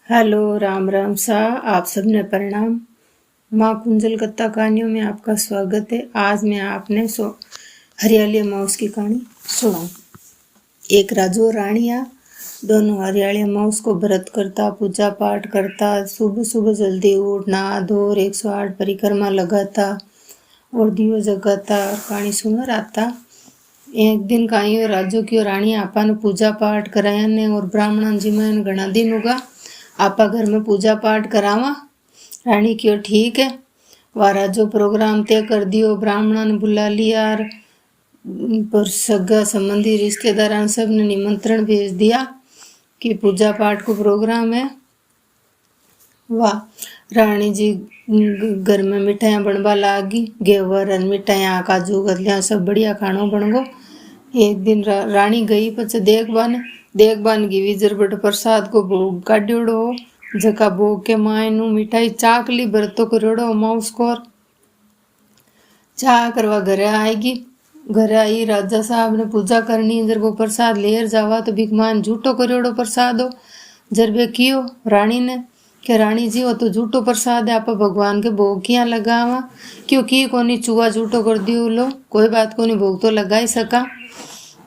Hello, Ram Ram सा। आप सबने प्रणाम। माँ कुंजल कथा कहानियों में आपका स्वागत है। आज मैं आपने हरियाली माउस की कहानी सुनाऊं। एक राजू और रानिया दोनों हरियाली माउस को व्रत करता, पूजा पाठ करता, सुबह सुबह जल्दी उठ नहा धो 108 परिक्रमा लगाता और दियो जगाता और कहानी सुना रहता। एक दिन काई और राजू की और रानिया आपा ने पूजा पाठ कराया ने और ब्राह्मण जी में घना दिन होगा आपा घर में पूजा पाठ करावा। रानी क्यों ठीक है। वारा जो प्रोग्राम तय कर दियो, ब्राह्मणा ने बुला लिया पर सगा संबंधी रिश्तेदार सब ने निमंत्रण भेज दिया कि पूजा पाठ को प्रोग्राम है। वाह, रानी जी घर में मिठाइयाँ बनवा लागी। घेवर मिठाइयाँ काजू कतलियाँ सब बढ़िया खाना बन गो। एक दिन रानी गई पचे देखबान की विजर बट प्रसाद को भोग काढ़्योड़ो जका भोग के मायनू मिठाई चाकली बरतो करोड़ो माउस को चाह करवा घरे आएगी। घरे आई राजा साहब ने पूजा करनी, जर वो प्रसाद लेर जावा तो भिकमान झूठो करोड़ो प्रसाद हो। जर वे कियो रानी ने कि रानी जी वो तो झूठो प्रसाद है, आप भगवान के भोग किया लगावा क्योंकि कोनी चूहा झूठो कर दियो लो, कोई बात कोनी भोग तो लगा ही सका।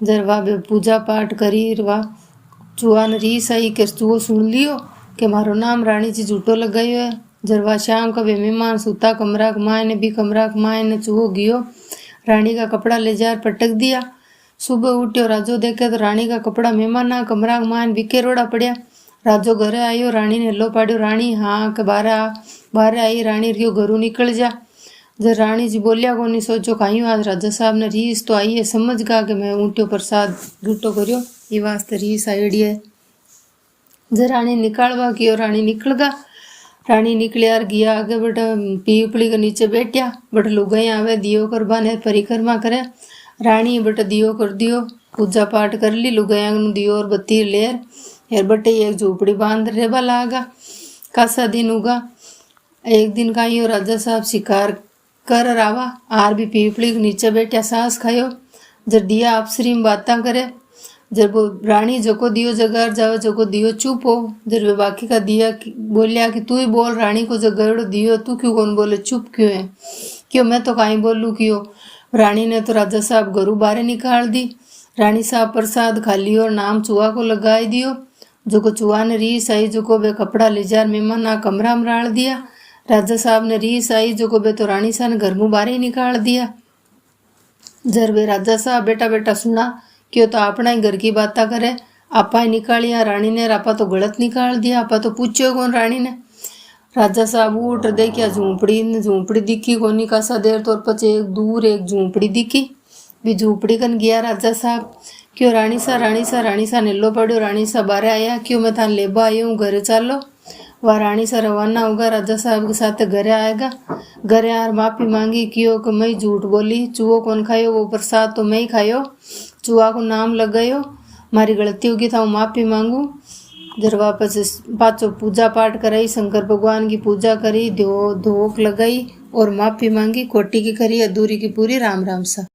जर वाह पूजा पाठ करी वाह चूहा ने रीस आई के चूहो सुन लियो कि मारो नाम रानी जी झूठो लगायो है। जर वाह शाम का वे मेहमान सूता कमरा मायने भी कमरा मायने चूहो गियो, रानी का कपड़ा ले जार पटक दिया। सुबह उठ्यो राजो देखे तो रानी का कपड़ा मेहमान कमरा मायन बिखेरोड़ा पड़िया। राजो घरे आयो, रानी ने लो पाड़ियो, रानी हाँ के बाहर आई। रानी रियो घरू निकल जा। जब रानी जी बोलिया कोनी सोचो खाइयो आज राजा साहब ने रीस तो आई है, समझ गा कि मैं ऊँटियो प्रसाद झूठो करियो, ये वास्ते रीस आईडी है। जब रानी निकालवा की और रानी निकल गा। रानी निकलिया गया आगे बट पीपली के नीचे बैठिया बट लुगाई आवे दियो करबा ने परिक्रमा करे। रानी बट दियो कर दियो पूजा पाठ कर ली, लुगाया दियो और बत्ती लेर यार बटे एक झोपड़ी बांध रेबा लागा। कासा दिन उगा। एक दिन का यो राजा साहब शिकार कर रावा आर भी पीपली के नीचे बैठा सांस खायो। जब दिया आपसरी में बातें करे, जब वो रानी जको दियो जगार जावे जको दियो चुप हो। जब वे बाकी का दिया बोलिया कि तू ही बोल रानी को जगाड़ो दियो, तू क्यों कौन बोले चुप क्यों है, क्यों मैं तो कहीं बोलूँ क्यों। रानी ने तो राजा साहब घरू बाहर निकाल दी। रानी साहब प्रसाद खा लियो और नाम चूहा को लगाई दियो। जो को चूहा ने रीस आई जो को वे कपड़ा ले जार मेहमान कमरा में राल दिया। राजा साहब ने रीस आई जो को बे तो रानी साहब ने घर मुँह बाहर ही निकाल दिया। जर वे राजा साहब बेटा बेटा सुना क्यों तो अपना ही घर की बातें करे, आपा ही निकालिया रानी ने, आपा तो गलत निकाल दिया, आपा तो पूछो कौन रानी ने। राजा साहब उठ देखिया झूंपड़ी दिखी कोनी। कासा देर तो पचे एक दूर एक झूंपड़ी दिखी, भी झूंपड़ी कन गया राजा साहब। क्यों रानी सा नेलो पड़ो। रानी सा बाहर आया, क्यों मैं थान लेबा आई हूँ घरे चालो। वह रानी सा रवाना होगा, राजा साहब के साथ घरे आएगा। घरे आर माफी मांगी क्यों कि मैं झूठ बोली, चूहो कौन खायो वो प्रसाद तो मैं ही खायो, चूहा को नाम लगायो, मारी गलती होगी था माफी मांगू। जब वापस पाचो पूजा पाठ कराई, शंकर भगवान की पूजा करी, धोक लगाई और माफी मांगी, कोटी की करी अधूरी की पूरी। राम राम सा।